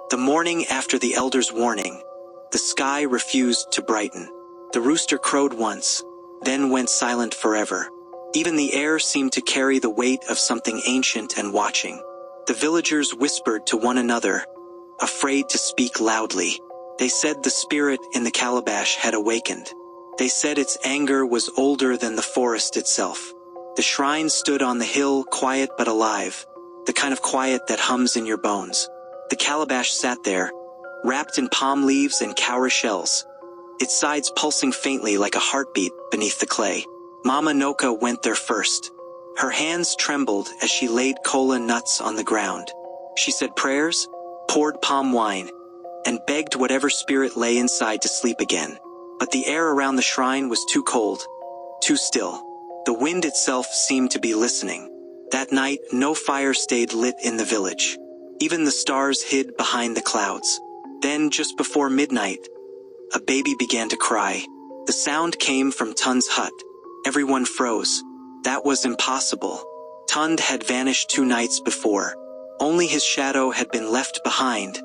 The morning after the elder's warning, the sky refused to brighten. The rooster crowed once, then went silent forever. Even the air seemed to carry the weight of something ancient and watching. The villagers whispered to one another, afraid to speak loudly. They said the spirit in the calabash had awakened. They said its anger was older than the forest itself. The shrine stood on the hill, quiet but alive, the kind of quiet that hums in your bones. The calabash sat there, wrapped in palm leaves and cowrie shells, its sides pulsing faintly like a heartbeat beneath the clay. Mama Noka went there first. Her hands trembled as she laid cola nuts on the ground. She said prayers, poured palm wine, and begged whatever spirit lay inside to sleep again. But the air around the shrine was too cold, too still. The wind itself seemed to be listening. That night, no fire stayed lit in the village. Even the stars hid behind the clouds. Then, just before midnight, a baby began to cry. The sound came from Tun's hut. Everyone froze. That was impossible. Tund had vanished 2 nights before. Only his shadow had been left behind,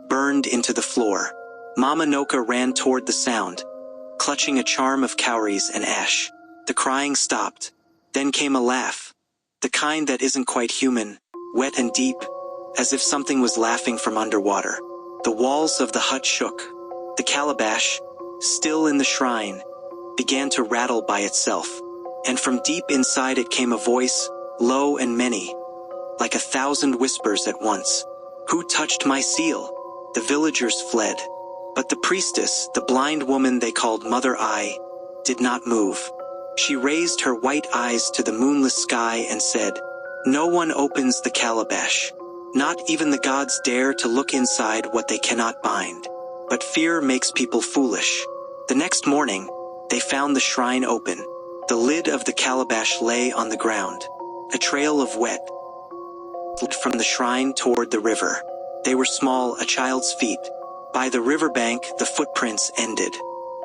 burned into the floor. Mama Noka ran toward the sound, clutching a charm of cowries and ash. The crying stopped. Then came a laugh. The kind that isn't quite human, wet and deep, as if something was laughing from underwater. The walls of the hut shook. The calabash, still in the shrine, began to rattle by itself. And from deep inside it came a voice, low and many, like 1,000 whispers at once. Who touched my seal? The villagers fled. But the priestess, the blind woman they called Mother Eye, did not move. She raised her white eyes to the moonless sky and said, "No one opens the calabash. Not even the gods dare to look inside what they cannot bind. But fear makes people foolish." The next morning, they found the shrine open. The lid of the calabash lay on the ground. A trail of wet led from the shrine toward the river. They were small, a child's feet. By the riverbank, the footprints ended.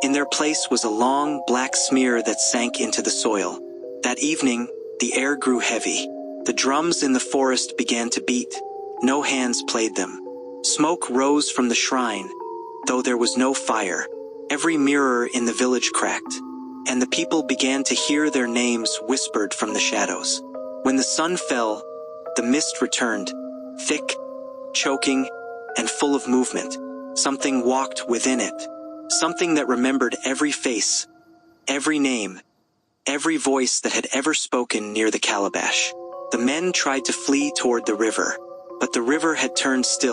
In their place was a long, black smear that sank into the soil. That evening, the air grew heavy. The drums in the forest began to beat. No hands played them. Smoke rose from the shrine, though there was no fire. Every mirror in the village cracked, and the people began to hear their names whispered from the shadows. When the sun fell, the mist returned, thick, choking, and full of movement. Something walked within it. Something that remembered every face, every name, every voice that had ever spoken near the calabash. The men tried to flee toward the river, but the river had turned still.